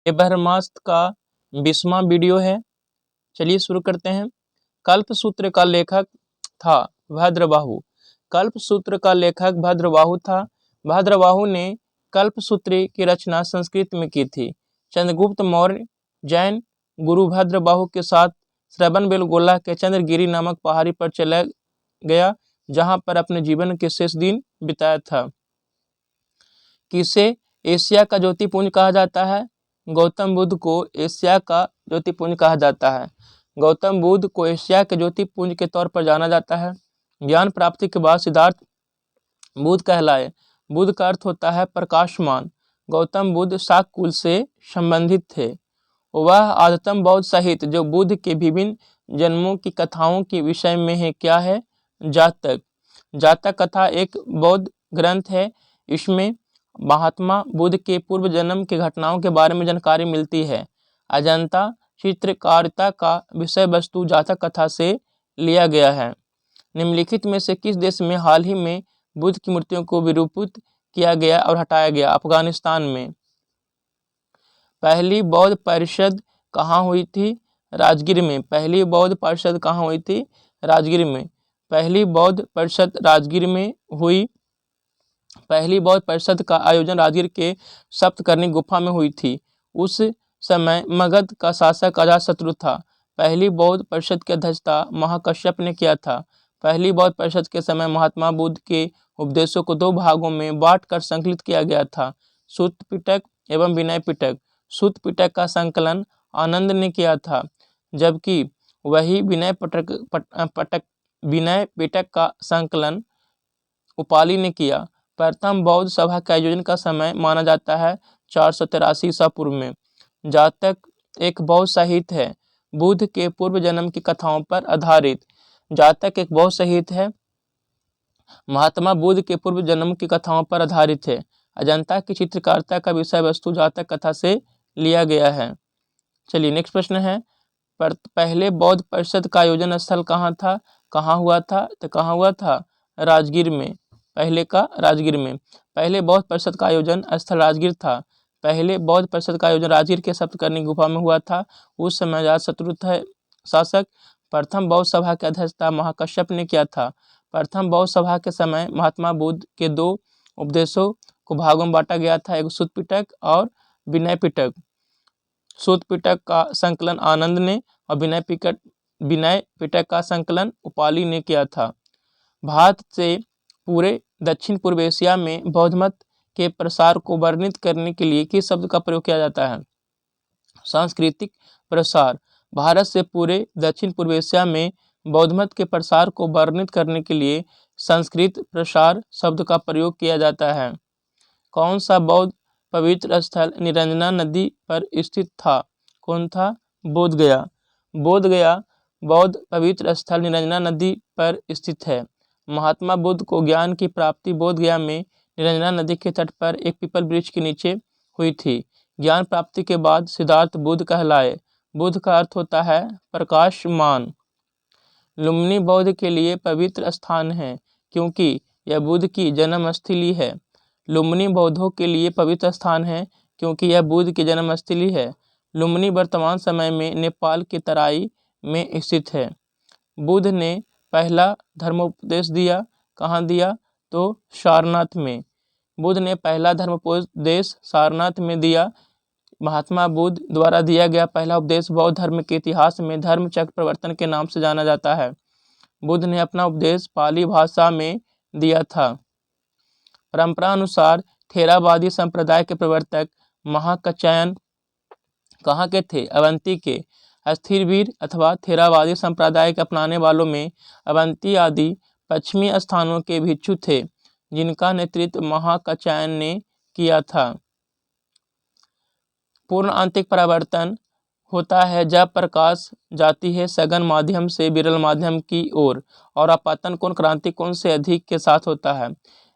ये ब्रह्मास्त्र का 20वां वीडियो है। चलिए शुरू करते हैं। कल्पसूत्र का लेखक था भद्रबाहु। कल्पसूत्र का लेखक भद्रबाहु था। भद्रबाहु ने कल्पसूत्र की रचना संस्कृत में की थी। चंद्रगुप्त मौर्य जैन गुरु भद्रबाहु के साथ श्रवणबेलगोला के चंद्रगिरी नामक पहाड़ी पर चला गया, जहां पर अपने जीवन के शेष दिन बिताया था। किसे एशिया का ज्योतिपुंज कहा जाता है? गौतम बुद्ध को एशिया का ज्योतिपुंज कहा जाता है। गौतम बुद्ध को एशिया के ज्योतिपुंज के तौर पर जाना जाता है। ज्ञान प्राप्ति के बाद सिद्धार्थ बुद्ध कहलाए। बुद्ध का अर्थ होता है प्रकाशमान। गौतम बुद्ध शाक कुल से संबंधित थे। वह आदतम बौद्ध साहित्य जो बुद्ध के विभिन्न जन्मों की कथाओं के विषय में है क्या है? जातक। जातक कथा एक बौद्ध ग्रंथ है। इसमें महात्मा बुद्ध के पूर्व जन्म के घटनाओं के बारे में जानकारी मिलती है। अजंता चित्रकारिता का विषय वस्तु जातक कथा से लिया गया है। निम्नलिखित में से किस देश में हाल ही में बुद्ध की मूर्तियों को विरूपित किया गया और हटाया गया? अफगानिस्तान में। पहली बौद्ध परिषद कहाँ हुई थी? राजगीर में। पहली बौद्ध परिषद कहाँ हुई थी? राजगीर में। पहली बौद्ध परिषद राजगीर में हुई। पहली बौद्ध परिषद का आयोजन राजगीर के सप्तकर्णी गुफा में हुई थी। उस समय मगध का शासक अजातशत्रु था। पहली बौद्ध परिषद की अध्यक्षता महाकश्यप ने किया था। पहली बौद्ध परिषद के समय महात्मा बुद्ध के उपदेशों को 2 भागों में बांटकर संकलित किया गया था, सूत्र पिटक एवं विनय पिटक। सूत्र पिटक का संकलन आनंद ने किया था, जबकि वही विनय पिटक का संकलन उपाली ने किया। प्रथम बौद्ध सभा के आयोजन का समय माना जाता है 483 ईसा पूर्व में। जातक एक बौद्ध साहित्य है, बुद्ध के पूर्व जन्म की कथाओं पर आधारित। जातक एक बौद्ध साहित्य है, महात्मा बुद्ध के पूर्व जन्म की कथाओं पर आधारित है। अजंता की चित्रकारिता का विषय वस्तु जातक कथा से लिया गया है। चलिए नेक्स्ट प्रश्न है, पहले बौद्ध परिषद का आयोजन स्थल कहाँ था? कहाँ हुआ था? तो कहाँ हुआ था? राजगीर में। पहले का राजगीर में। पहले बौद्ध परिषद का आयोजन स्थल राजगीर था। पहले बौद्ध परिषद का आयोजन राजगीर के सप्तकर्णी गुफा में हुआ था। उस समय अजातशत्रु थे शासक। प्रथम बौद्ध सभा की अध्यक्षता महाकश्यप ने किया था। प्रथम बौद्ध सभा के समय महात्मा बुद्ध के 2 उपदेशों को भागों में बांटा गया था, एक सूत्र पिटक और विनय पिटक। सूत्र पिटक का संकलन आनंद ने और विनय पिटक का संकलन उपाली ने किया था। भारत से पूरे दक्षिण पूर्व एशिया में बौद्ध मत के प्रसार को वर्णित करने के लिए किस शब्द का प्रयोग किया जाता है? सांस्कृतिक प्रसार। भारत से पूरे दक्षिण पूर्व एशिया में बौद्ध मत के प्रसार को वर्णित करने के लिए संस्कृत प्रसार शब्द का प्रयोग किया जाता है। कौन सा बौद्ध पवित्र स्थल निरंजना नदी पर स्थित था? कौन था? बोधगया। बोधगया बौद्ध पवित्र स्थल निरंजना नदी पर स्थित है। महात्मा बुद्ध को ज्ञान की प्राप्ति बोधगया में निरंजना नदी के तट पर एक पीपल वृक्ष के नीचे हुई थी। ज्ञान प्राप्ति के बाद सिद्धार्थ बुद्ध कहलाए। बुद्ध का अर्थ होता है प्रकाशमान। लुम्बिनी बौद्ध के लिए पवित्र स्थान है, क्योंकि यह बुद्ध की जन्मस्थली है। लुम्बिनी बौद्धों के लिए पवित्र स्थान है, क्योंकि यह बुद्ध की जन्मस्थली है। लुम्बिनी वर्तमान समय में नेपाल के तराई में स्थित है। बुद्ध ने पहला धर्मोपदेश दिया। कहाँ दिया? तो सारनाथ में। बुद्ध ने पहला धर्मोपदेश सारनाथ में दिया। महात्मा बुद्ध द्वारा दिया गया पहला उपदेश बौद्ध धर्म के इतिहास में धर्मचक्र प्रवर्तन के नाम से जाना जाता है। बुद्ध ने अपना उपदेश पाली भाषा में दिया था। परंपरा अनुसार थेरावादी संप्रदाय के प्रवर्तक महाकाचायन कहाँ के थे? अवंती के। स्थिरवीर अथवा थेरावादी संप्रदाय के अपनाने वालों में अवंती आदि पश्चिमी स्थानों के भिक्षु थे, जिनका नेतृत्व महाकाचायन ने किया था। पूर्ण आंतरिक परावर्तन होता है जब प्रकाश जाती है सघन माध्यम से विरल माध्यम की ओर, और अपतन कोण क्रांति कोण से अधिक के साथ होता है।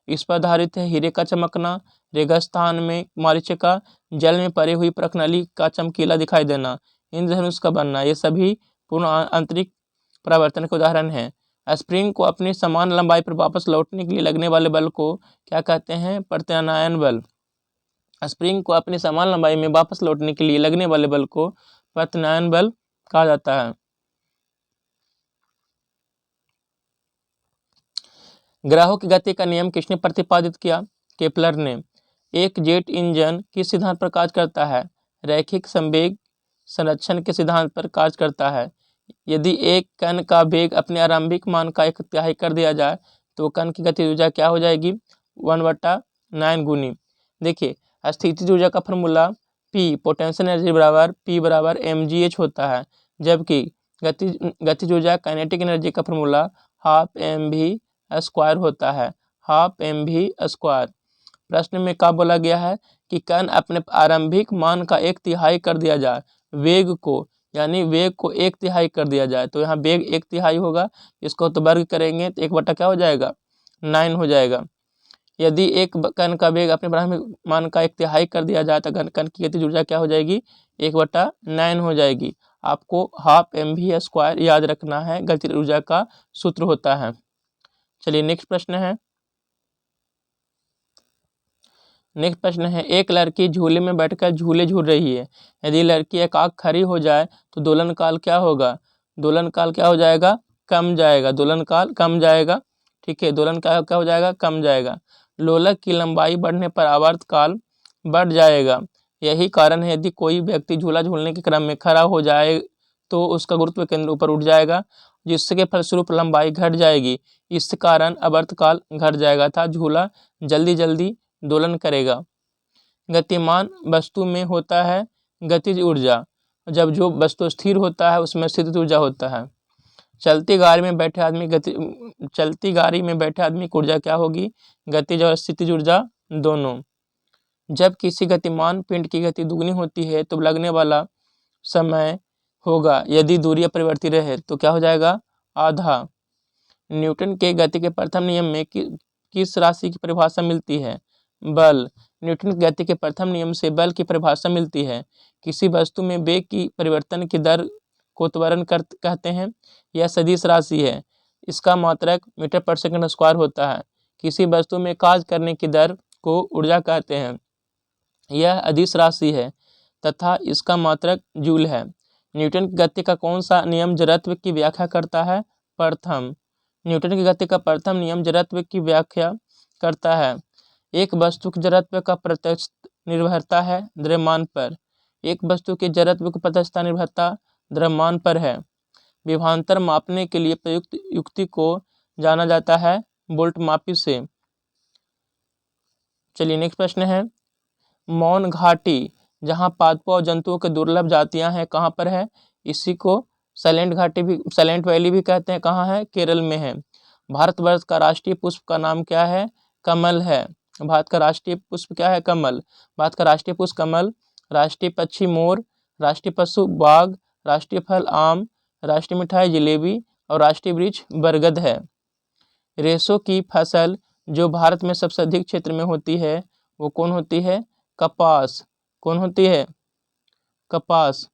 इस पर आधारित है हीरे का चमकना, रेगिस्तान में मरीचिका, जल में परी हुई प्रखनली का चमकीला दिखाई देना, इंद्रधनुष का बनना, ये सभी पूर्ण आंतरिक परावर्तन के उदाहरण हैं। स्प्रिंग को अपनी समान लंबाई पर वापस लौटने के लिए लगने वाले बल को क्या कहते हैं? प्रत्यानयन बल। स्प्रिंग को अपनी समान लंबाई में वापस लौटने के लिए लगने वाले बल को प्रत्यानयन बल कहा जाता है। ग्रहों की गति का नियम किसने प्रतिपादित किया? केपलर ने। एक जेट इंजन किस सिद्धांत पर कार्य करता है? रैखिक संवेग संरक्षण के सिद्धांत पर कार्य करता है। यदि एक कण का वेग अपने आरंभिक मान का 1/3 कर दिया जाए तो कण की गतिज ऊर्जा क्या हो जाएगी? 1/9 गुनी। देखिए, स्थितिज ऊर्जा का फॉर्मूला P पोटेंशियल एनर्जी बराबर P बराबर mgh होता है, जबकि गतिज ऊर्जा काइनेटिक एनर्जी का फॉर्मूला 12mv² होता है, 12mv²। प्रश्न में क्या बोला गया है कि कण अपने आरंभिक मान का 1/3 कर दिया जाए, वेग को, यानी वेग को 1/3 कर दिया जाए, तो यहाँ वेग 1/3 होगा, इसको तो वर्ग करेंगे तो 1 बटा क्या हो जाएगा? 9 हो जाएगा। यदि एक कण का वेग अपने प्रारंभिक मान का 1/3 कर दिया जाए तो कण की गतिज ऊर्जा क्या हो जाएगी? 1/9 हो जाएगी। आपको 12mv² याद रखना है, गतिज ऊर्जा का सूत्र होता है। चलिए नेक्स्ट प्रश्न है। एक लड़की झूले में बैठकर झूले झूल रही है। यदि लड़की एकाग्र खड़ी हो जाए तो दोलन काल क्या होगा? दोलन काल क्या हो जाएगा? कम जाएगा। दोलन काल कम जाएगा। ठीक है, दोलन काल क्या हो जाएगा? कम जाएगा। लोलक की लंबाई बढ़ने पर आवर्त काल बढ़ जाएगा। यही कारण है यदि कोई व्यक्ति झूला झूलने के क्रम में खड़ा हो जाए तो उसका गुरुत्व केंद्र ऊपर उठ जाएगा, जिसके फलस्वरूप लंबाई घट जाएगी। इस कारण आवर्तकाल घट जाएगा था झूला जल्दी जल्दी दोलन करेगा। गतिमान वस्तु में होता है गतिज ऊर्जा, जब जो वस्तु स्थिर होता है उसमें स्थितिज ऊर्जा होता है। चलती गाड़ी में बैठे आदमी की ऊर्जा क्या होगी? गतिज और स्थितिज ऊर्जा दोनों। जब किसी गतिमान पिंड की गति दुगनी होती है तो लगने वाला समय होगा, यदि दूरी अपरिवर्तित रहे तो क्या हो जाएगा? आधा। न्यूटन के गति के प्रथम नियम में किस राशि की परिभाषा मिलती है? बल। न्यूटन की गति के प्रथम नियम से बल की परिभाषा मिलती है। किसी वस्तु में वेग की परिवर्तन की दर को त्वरण कहते हैं। यह सदिश राशि है, इसका मात्रक मीटर पर सेकंड स्क्वायर होता है। किसी वस्तु में कार्य करने की दर को ऊर्जा कहते हैं। यह अदिश राशि है तथा इसका मात्रक जूल है। न्यूटन की गति का कौन सा नियम जड़त्व की व्याख्या करता है? प्रथम। न्यूटन की गति का प्रथम नियम जड़त्व की व्याख्या करता है। एक वस्तु के जड़त्व का प्रत्यक्ष निर्भरता है द्रव्यमान पर। एक वस्तु के जड़त्व की प्रत्यक्ष निर्भरता द्रव्यमान पर है। विभवांतर मापने के लिए प्रयुक्त युक्ति को जाना जाता है वोल्ट मापी से। चलिए नेक्स्ट प्रश्न है। मौन घाटी, जहाँ पादपों और जंतुओं के दुर्लभ जातियां हैं, कहाँ पर है? इसी को साइलेंट वैली भी कहते हैं। कहाँ है? केरल में है। भारतवर्ष का राष्ट्रीय पुष्प का नाम क्या है? कमल है। भारत का राष्ट्रीय पुष्प क्या है? कमल। भारत का राष्ट्रीय पुष्प कमल। राष्ट्रीय पक्षी मोर, राष्ट्रीय पशु बाघ, राष्ट्रीय फल आम, राष्ट्रीय मिठाई जलेबी और राष्ट्रीय वृक्ष बरगद है। रेशों की फसल जो भारत में सबसे अधिक क्षेत्र में होती है वो कौन होती है? कपास। कौन होती है? कपास।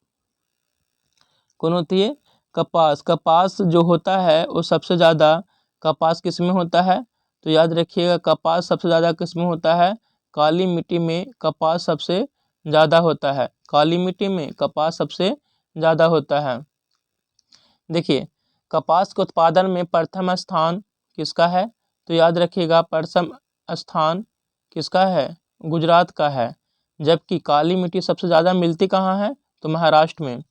कौन होती है? कपास। कपास जो होता है वो सबसे ज़्यादा कपास किस में होता है? तो याद रखिएगा, कपास सबसे ज़्यादा किस में होता है? काली मिट्टी में कपास सबसे ज़्यादा होता है। काली मिट्टी में कपास सबसे ज़्यादा होता है। देखिए, कपास के उत्पादन में प्रथम स्थान किसका है? तो याद रखिएगा, प्रथम स्थान किसका है? गुजरात का है। जबकि काली मिट्टी सबसे ज़्यादा मिलती कहाँ है? तो महाराष्ट्र में।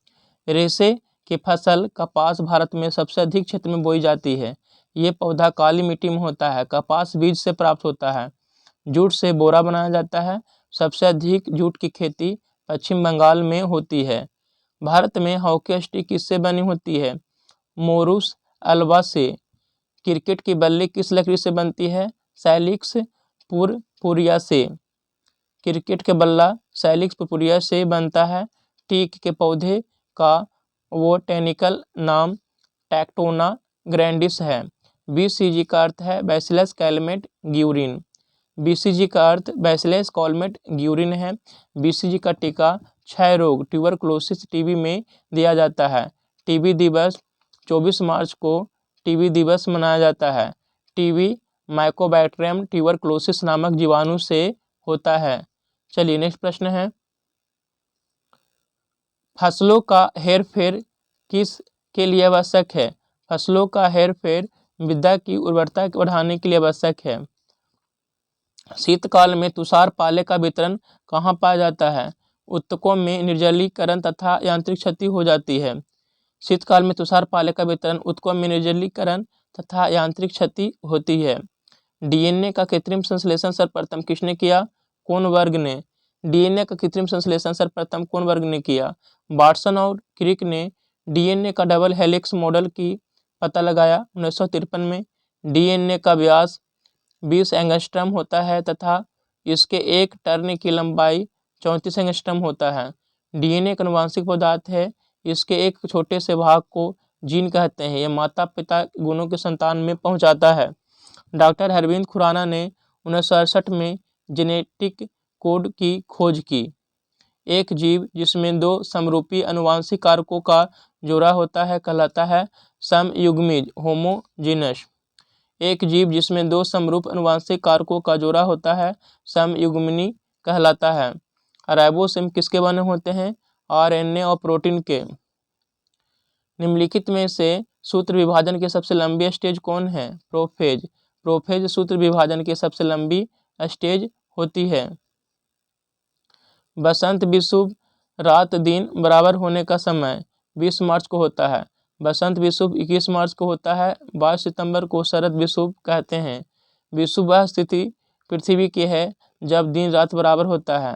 रेशे की फसल कपास भारत में सबसे अधिक क्षेत्र में बोई जाती है। ये पौधा काली मिट्टी में होता है। कपास बीज से प्राप्त होता है। जूट से बोरा बनाया जाता है। सबसे अधिक जूट की खेती पश्चिम बंगाल में होती है। भारत में हॉकी स्टिक किससे बनी होती है? मोरुस अल्वा से। क्रिकेट की बल्ली किस लकड़ी से बनती है? सैलिक्स पुरपुरिया से। क्रिकेट के बल्ला सैलिक्स पुरपुरिया से बनता है। टीक के पौधे का बोटेनिकल नाम टैक्टोना ग्रैंडिस है। BCG का अर्थ है बैसिलस कैलमेट ग्यूरिन। BCG का अर्थ बैसिलस कॉलमेट ग्यूरिन है। BCG का टीका क्षय रोग ट्यूबरकुलोसिस TB में दिया जाता है। TB दिवस 24 मार्च को TB दिवस मनाया जाता है। TB माइकोबैक्टीरियम ट्यूबरकुलोसिस नामक जीवाणु से होता है। चलिए नेक्स्ट प्रश्न है, फसलों का हेरफेर किस के लिए आवश्यक है? फसलों का हेरफेर मृदा की उर्वरता बढ़ाने के लिए आवश्यक है। शीतकाल में तुषार पाले का वितरण कहाँ पाया जाता है? उत्तकों में निर्जलीकरण तथा यांत्रिक क्षति हो जाती है। शीतकाल में तुषार पाले का वितरण उत्तकों में निर्जलीकरण तथा यांत्रिक क्षति होती है। डीएनए का कृत्रिम संश्लेषण सर्वप्रथम किसने किया? कौन वर्ग ने? डीएनए का कृत्रिम संश्लेषण सर्वप्रथम कौन वर्ग ने किया? वाटसन और क्रिक ने डीएनए का डबल हेलिक्स मॉडल की पता लगाया 1953 में। डीएनए का व्यास 20 एंगस्ट्रम होता है तथा इसके एक टर्न की लंबाई 34 एंगस्ट्रम होता है। डीएनए एक आनुवंशिक पदार्थ है। इसके एक छोटे से भाग को जीन कहते हैं। यह माता पिता गुणों के संतान में पहुंचाता है। डॉक्टर अरविंद खुराना ने 1968 में जेनेटिक कोड की खोज की। एक जीव जिसमें दो समरूपी आनुवंशिक कारकों का जोड़ा होता है कहलाता है समयुग्मिज, होमोजीनस। एक जीव जिसमें दो समरूप आनुवंशिक कारकों का जोड़ा होता है समयुग्मनी कहलाता है। राइबोसोम किसके बने होते हैं? आरएनए और प्रोटीन के। निम्नलिखित में से सूत्र विभाजन की सबसे लंबी स्टेज कौन है? प्रोफेज। प्रोफेज सूत्र विभाजन की सबसे लंबी स्टेज होती है। बसंत विषुव रात दिन बराबर होने का समय 20 मार्च को होता है। बसंत विषुव 21 मार्च को होता है। 22 सितंबर को शरद विषुव कहते हैं। विषुव वह स्थिति पृथ्वी की है जब दिन रात बराबर होता है।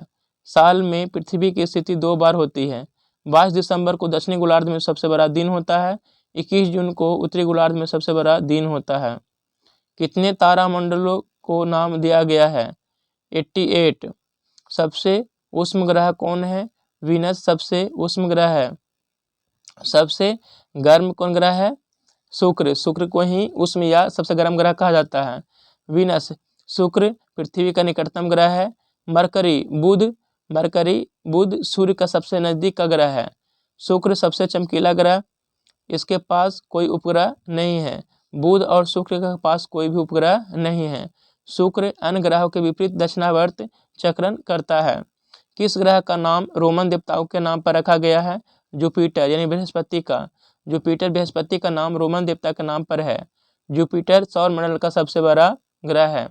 साल में पृथ्वी की स्थिति 2 बार होती है। 22 दिसंबर को दक्षिणी गोलार्ध में सबसे बड़ा दिन होता है। 21 जून को उत्तरी गोलार्ध में सबसे बड़ा दिन होता है। कितने तारामंडलों को नाम दिया गया है? 88। सबसे उष्म ग्रह कौन है? वीनस सबसे उष्म ग्रह है। सबसे गर्म कौन ग्रह है? शुक्र। शुक्र को ही उष्म या सबसे गर्म ग्रह कहा जाता है। वीनस, शुक्र पृथ्वी का निकटतम ग्रह है। मरकरी, बुध। मरकरी, बुध सूर्य का सबसे नजदीक का ग्रह है। शुक्र सबसे चमकीला ग्रह, इसके पास कोई उपग्रह नहीं है। बुध और शुक्र के पास कोई भी उपग्रह नहीं है। शुक्र अन्य ग्रहों के विपरीत दक्षिणावर्त चक्रण करता है। किस ग्रह का नाम रोमन देवताओं के नाम पर रखा गया है? जुपिटर यानी बृहस्पति का। जुपिटर बृहस्पति का नाम रोमन देवता के नाम पर है। जुपिटर सौर मंडल का सबसे बड़ा ग्रह है।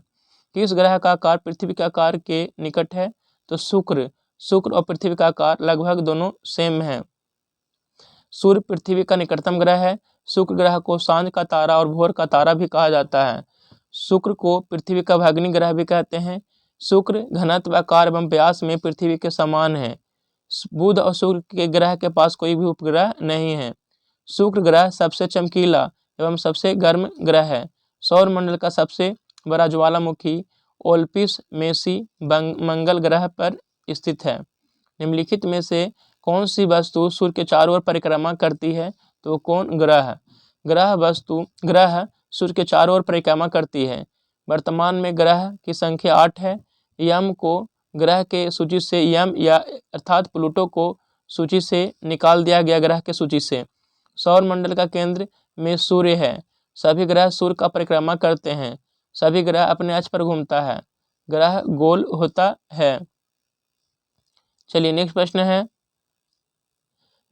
किस ग्रह का आकार पृथ्वी के आकार के निकट है? तो शुक्र। शुक्र और पृथ्वी का आकार लगभग दोनों सेम है। सूर्य पृथ्वी का निकटतम ग्रह है। शुक्र ग्रह को सांझ का तारा और भोर का तारा भी कहा जाता है। शुक्र को पृथ्वी का भगिनी ग्रह भी कहते हैं। शुक्र घनत्व, आकार एवं व्यास में पृथ्वी के समान है। बुध और शुक्र के ग्रह के पास कोई भी उपग्रह नहीं है। शुक्र ग्रह सबसे चमकीला एवं सबसे गर्म ग्रह है। सौर मंडल का सबसे बड़ा ज्वालामुखी ओल्पिस मेसी मंगल ग्रह पर स्थित है। निम्नलिखित में से कौन सी वस्तु सूर्य के चारों ओर परिक्रमा करती है? तो कौन ग्रह? ग्रह सूर्य के चारों ओर परिक्रमा करती है। वर्तमान में ग्रह की संख्या 8 है। यम को ग्रह के सूची से यम या अर्थात प्लूटो को सूची से निकाल दिया गया ग्रह के सूची से। सौर मंडल का केंद्र में सूर्य है। सभी ग्रह सूर्य का परिक्रमा करते हैं। सभी ग्रह अपने अक्ष पर घूमता है। ग्रह गोल होता है। चलिए नेक्स्ट प्रश्न है,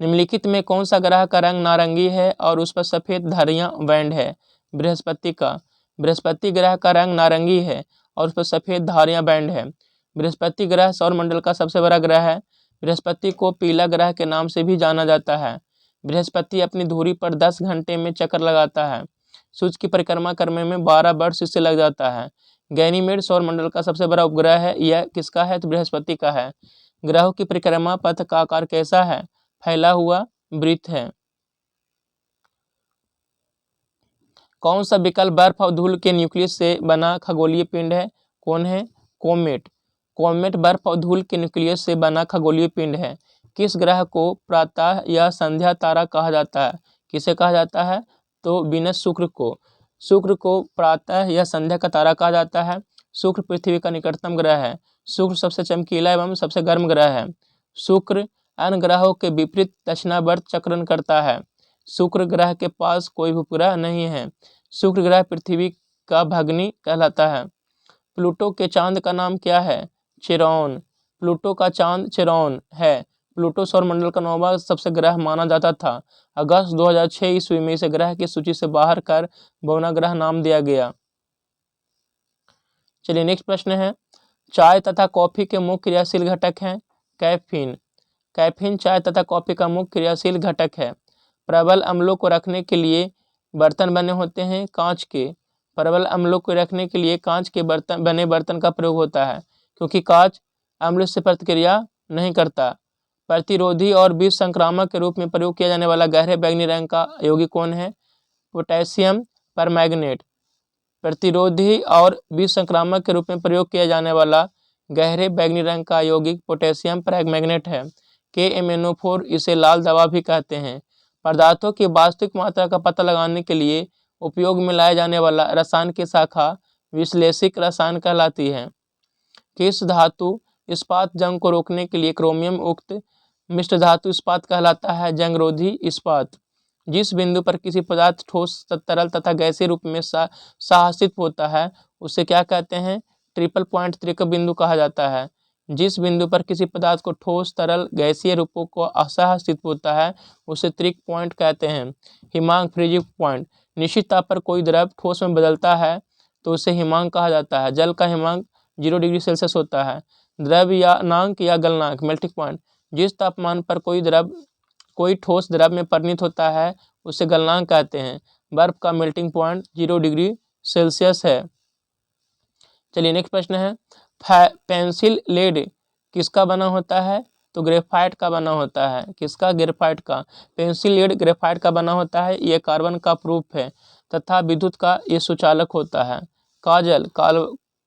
निम्नलिखित में कौन सा ग्रह का रंग नारंगी है और उस पर सफेद धारियां बैंड है? बृहस्पति का। बृहस्पति ग्रह का रंग नारंगी है और उस पर सफेद धारियां बैंड है। बृहस्पति ग्रह सौर मंडल का सबसे बड़ा ग्रह है। बृहस्पति को पीला ग्रह के नाम से भी जाना जाता है। बृहस्पति अपनी धुरी पर 10 घंटे में चक्कर लगाता है। सूर्य की परिक्रमा करने में 12 वर्ष इससे लग जाता है। गैनीमेड सौर मंडल का सबसे बड़ा उपग्रह है। यह किसका है? तो बृहस्पति का है। ग्रहों की परिक्रमा पथ का आकार कैसा है? फैला हुआ वृत्त है। कौन सा विकल्प बर्फ और धूल के न्यूक्लियस से बना खगोलीय पिंड है? कौन है? कोमेट। कोमेट बर्फ और धूल के न्यूक्लियस से बना खगोलीय पिंड है। किस ग्रह को प्रातः या संध्या तारा कहा जाता है? किसे कहा जाता है? तो वीनस शुक्र को। शुक्र को प्रातः या संध्या का तारा कहा जाता है। शुक्र पृथ्वी का निकटतम ग्रह है। शुक्र सबसे चमकीला एवं सबसे गर्म ग्रह है। शुक्र अन्य ग्रहों के विपरीत दक्षिणावर्त चक्रण करता है। शुक्र ग्रह के पास कोई उपग्रह नहीं है। शुक्र ग्रह पृथ्वी का भगिनी कहलाता है। प्लूटो के चांद का नाम क्या है? चिरौन। प्लूटो का चांद चिरौन है। प्लूटो सौरमंडल का 9वां सबसे ग्रह माना जाता था। अगस्त 2006 ईस्वी में इसे ग्रह की सूची से बाहर कर बौना ग्रह नाम दिया गया। चलिए नेक्स्ट प्रश्न है, चाय तथा कॉफी के मुख्य क्रियाशील घटक हैं कैफीन। कैफीन चाय तथा कॉफी का मुख्य क्रियाशील घटक है। प्रबल अम्लों को रखने के लिए बर्तन बने होते हैं कांच के। प्रबल अम्लों को रखने के लिए कांच के बर्तन का प्रयोग होता है, क्योंकि कांच अम्ल से प्रतिक्रिया नहीं करता। प्रतिरोधी और विष संक्रामक के रूप में प्रयोग किया जाने वाला गहरे बैंगनी रंग का यौगिक कौन है? Potassium permanganate. प्रतिरोधी और विष संक्रामक के रूप में प्रयोग किया जाने वाला गहरे बैंगनी रंग का यौगिक पोटेशियम परमैंगनेट है। KMnO4 इसे लाल दवा भी कहते हैं। पदार्थों की वास्तविक मात्रा का पता लगाने के लिए उपयोग में लाए जाने वाला रसायन की शाखा विश्लेषिक रसायन कहलाती है। किस धातु इस्पात जंग को रोकने के लिए क्रोमियम उक्त मिश्र धातु इस्पात कहलाता है? जंगरोधी इस्पात। जिस बिंदु पर किसी पदार्थ ठोस, तरल तथा गैसीय रूप में साहसित होता है उसे क्या कहते हैं? ट्रिपल पॉइंट त्रिक बिंदु कहा जाता है। जिस बिंदु पर किसी पदार्थ को ठोस, तरल, गैसीय रूपों को असहस्थित होता है उसे त्रिक पॉइंट कहते हैं। हिमांक फ्रीजिंग पॉइंट। निश्चित ताप पर कोई द्रव ठोस में बदलता है तो उसे हिमांक कहा जाता है। जल का हिमांक 0 डिग्री सेल्सियस होता है। द्रव्यनांक या गलनांक मेल्टिंग पॉइंट। जिस तापमान पर कोई ठोस द्रव में परिणत होता है उसे गलनांक कहते हैं। बर्फ का मेल्टिंग पॉइंट 0 डिग्री सेल्सियस है। चलिए नेक्स्ट प्रश्न है, पेंसिल लेड किसका बना होता है? तो ग्रेफाइट का बना होता है। किसका? ग्रेफाइट का। पेंसिल लेड ग्रेफाइट का बना होता है। यह कार्बन का प्रूफ है तथा विद्युत का ये सुचालक होता है। काजल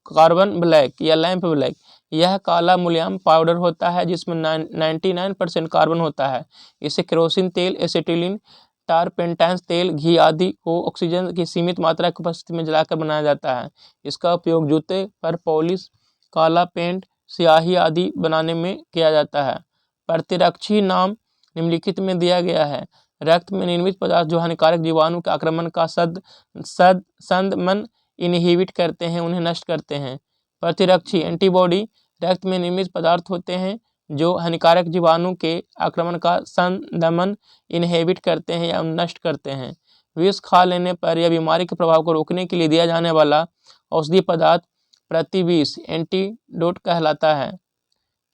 कार्बन ब्लैक या लैंप ब्लैक। यह काला मुलायम पाउडर होता है जिसमें 99% कार्बन होता है। इसे केरोसिन तेल, एसिटिलीन, टारपेंटाइन तेल, घी आदि को ऑक्सीजन की सीमित मात्रा की उपस्थिति में जलाकर बनाया जाता है। इसका उपयोग जूते पर पॉलिश, काला पेंट, स्याही आदि बनाने में किया जाता है। प्रतिरक्षी नाम निम्नलिखित में दिया गया है। रक्त में निर्मित पदार्थ जो हानिकारक जीवाणु के आक्रमण का संदमन इनहिबिट करते हैं, उन्हें नष्ट करते हैं। प्रतिरक्षी एंटीबॉडी रक्त में निर्मित पदार्थ होते हैं जो हानिकारक जीवाणु के आक्रमण का संदमन इनहिबिट करते हैं या नष्ट करते हैं। विष खा लेने पर या बीमारी के प्रभाव को रोकने के लिए दिया जाने वाला औषधि पदार्थ प्रतिविष एंटीडोट कहलाता है।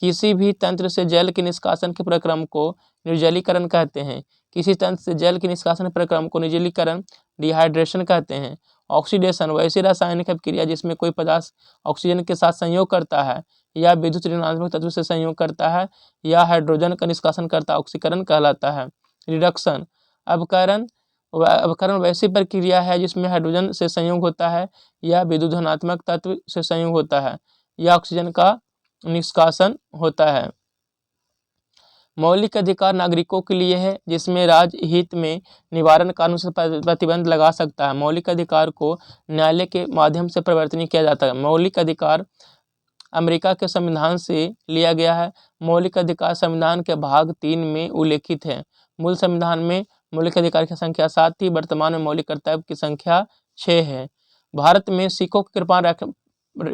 किसी भी तंत्र से जल के निष्कासन के प्रक्रम को निर्जलीकरण कहते हैं। किसी तंत्र से जल के निष्कासन प्रक्रम को निर्जलीकरण डिहाइड्रेशन कहते हैं। ऑक्सीडेशन वैसी रासायनिक अभिक्रिया जिसमें कोई पदार्थ ऑक्सीजन के साथ संयोग करता है या विद्युत ऋणात्मक तत्व से संयोग करता है या हाइड्रोजन का निष्कासन करता है, ऑक्सीकरण कहलाता है। रिडक्शन अवकरण वैसी प्रक्रिया है जिसमें हाइड्रोजन से संयोग होता है या विद्युत धनात्मक तत्व से संयोग होता है या ऑक्सीजन का निष्कासन होता है। मौलिक अधिकार नागरिकों के लिए है जिसमें राज्य हित में निवारण कानून से प्रतिबंध लगा सकता है। मौलिक अधिकार को न्यायालय के माध्यम से परिवर्तन किया जाता है। मौलिक अधिकार अमेरिका के संविधान से लिया गया है। मौलिक अधिकार संविधान के भाग 3 में उल्लेखित है। मूल संविधान में मौलिक अधिकार की संख्या 7 थी, वर्तमान में मौलिक कर्तव्य की संख्या 6 है। भारत में सिखों को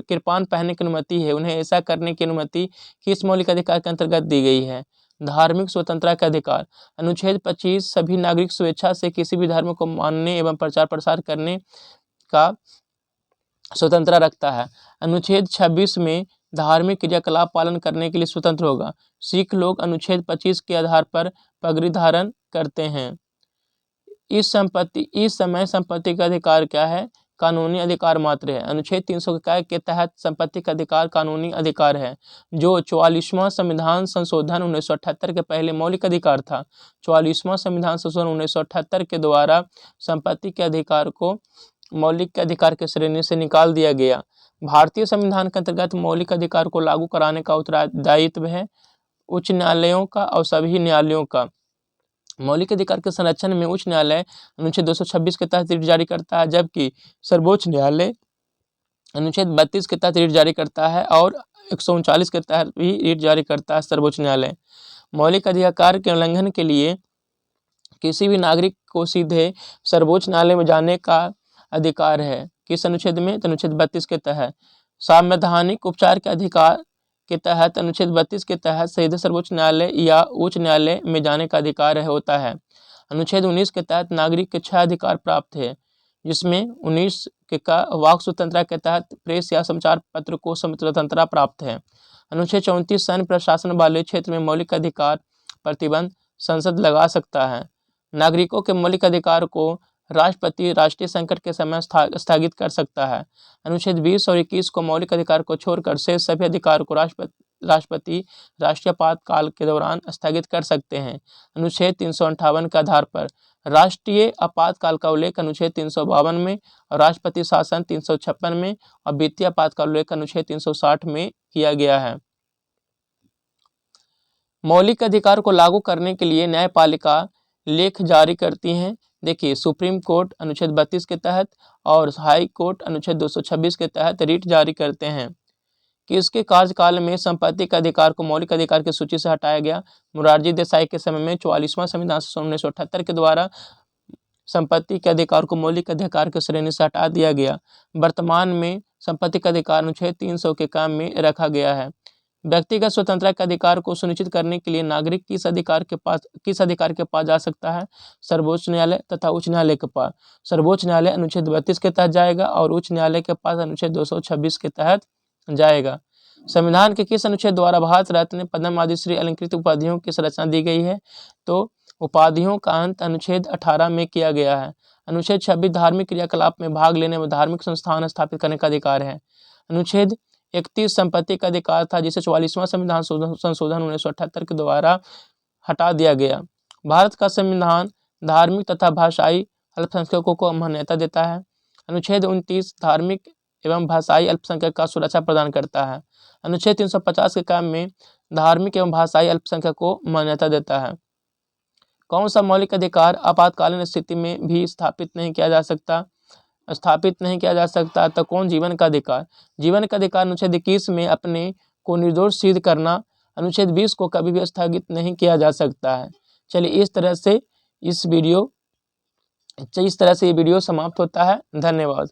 कृपान पहनने की अनुमति है। उन्हें ऐसा करने की अनुमति किस मौलिक अधिकार के अंतर्गत दी गई है? धार्मिक स्वतंत्रता का अधिकार। अनुच्छेद 25 सभी नागरिक स्वेच्छा से किसी भी धर्म को मानने एवं प्रचार प्रसार करने का स्वतंत्रता रखता है। अनुच्छेद 26 में धार्मिक क्रियाकलाप पालन करने के लिए स्वतंत्र होगा। सिख लोग अनुच्छेद 25 के आधार पर पगड़ी धारण करते हैं। इस समय संपत्ति का अधिकार क्या है? कानूनी अधिकार मात्र है। अनुच्छेद 300 के तहत संपत्ति का अधिकार कानूनी अधिकार है जो 44वां संविधान संशोधन 1978 के पहले मौलिक अधिकार था। 44वां संविधान संशोधन 1978 के द्वारा संपत्ति के अधिकार को मौलिक अधिकार के श्रेणी से निकाल दिया गया। भारतीय संविधान के अंतर्गत मौलिक अधिकार को लागू कराने का उत्तरदायित्व है उच्च न्यायालयों का और सभी न्यायालयों का। मौलिक अधिकार के संरक्षण में उच्च न्यायालय अनुच्छेद 226 के तहत रिट जारी करता है, जबकि सर्वोच्च न्यायालय अनुच्छेद 32 के तहत रिट जारी करता है और 139 के तहत भी रिट जारी करता है सर्वोच्च न्यायालय। मौलिक अधिकार के उल्लंघन के लिए किसी भी नागरिक को सीधे सर्वोच्च न्यायालय में जाने का अधिकार है। किस अनुच्छेद में? अनुच्छेद 32 के तहत। संवैधानिक उपचार के अधिकार के तहत, अनुच्छेद 32 के तहत सीधे सर्वोच्च न्यायालय या उच्च न्यायालय में जाने का अधिकार होता है। अनुच्छेद 19 के तहत नागरिक के 6 अधिकार प्राप्त है, जिसमें 19 के का वाक स्वतंत्रता के तहत प्रेस या समाचार पत्र को स्वतंत्रता प्राप्त है। अनुच्छेद 34 सैन्य प्रशासन वाले क्षेत्र में मौलिक अधिकार प्रतिबंध संसद लगा सकता है। नागरिकों के मौलिक अधिकार को राष्ट्रपति राष्ट्रीय संकट के समय स्थगित कर सकता है। अनुच्छेद 20 और 21 को मौलिक अधिकार को छोड़कर शेष सभी अधिकार को राष्ट्रपति राष्ट्रीय आपातकाल के दौरान स्थगित कर सकते हैं। अनुच्छेद 358 के आधार पर राष्ट्रीय आपातकाल का उल्लेख अनुच्छेद 352 में और राष्ट्रपति शासन 356 में और वित्तीय आपातकाल उल्लेख अनुच्छेद 360 में किया गया है। मौलिक अधिकार को लागू करने के लिए न्यायपालिका लेख जारी करती हैं। देखिए, सुप्रीम कोर्ट अनुच्छेद 32 के तहत और हाई कोर्ट अनुच्छेद 226 के तहत रिट जारी करते हैं कि इसके कार्यकाल में संपत्ति के अधिकार को मौलिक अधिकार की सूची से हटाया गया। मोरारजी देसाई के समय में 44वां संविधान संशोधन 1978 के द्वारा संपत्ति के अधिकार को मौलिक अधिकार की श्रेणी से हटा दिया गया। वर्तमान में संपत्ति का अधिकार अनुच्छेद 300 के काम में रखा गया है। व्यक्तिगत स्वतंत्रता के अधिकार को सुनिश्चित करने के लिए नागरिक किस अधिकार के पास जा सकता है? सर्वोच्च न्यायालय तथा उच्च न्यायालय के पास। सर्वोच्च न्यायालय अनुच्छेद 32 के तहत जाएगा और उच्च न्यायालय के पास अनुच्छेद 226 के तहत जाएगा। संविधान के किस अनुच्छेद द्वारा भारत रत्न, पद्म आदि श्री अलंकृत उपाधियों की संरचना दी गई है? तो उपाधियों का अंत अनुच्छेद 18 में किया गया है। अनुच्छेद 26 धार्मिक क्रियाकलाप में भाग लेने में धार्मिक संस्थान स्थापित करने का अधिकार है। अनुच्छेद 31 संपत्ति का अधिकार था, जिसे 44वां संविधान संशोधन 1978 के द्वारा हटा दिया गया। भारत का संविधान धार्मिक तथा भाषाई अल्पसंख्यकों को मान्यता देता है। अनुच्छेद 29 धार्मिक एवं भाषाई अल्पसंख्यक का सुरक्षा प्रदान करता है। अनुच्छेद 350 के काम में धार्मिक एवं भाषाई अल्पसंख्यक को मान्यता देता है। कौन सा मौलिक अधिकार आपातकालीन स्थिति में भी स्थापित नहीं किया जा सकता? तो कौन? जीवन का अधिकार। जीवन का अधिकार अनुच्छेद 21 में अपने को निर्दोष सिद्ध करना। अनुच्छेद 20 को कभी भी स्थगित नहीं किया जा सकता है। चलिए, इस तरह से ये वीडियो समाप्त होता है। धन्यवाद।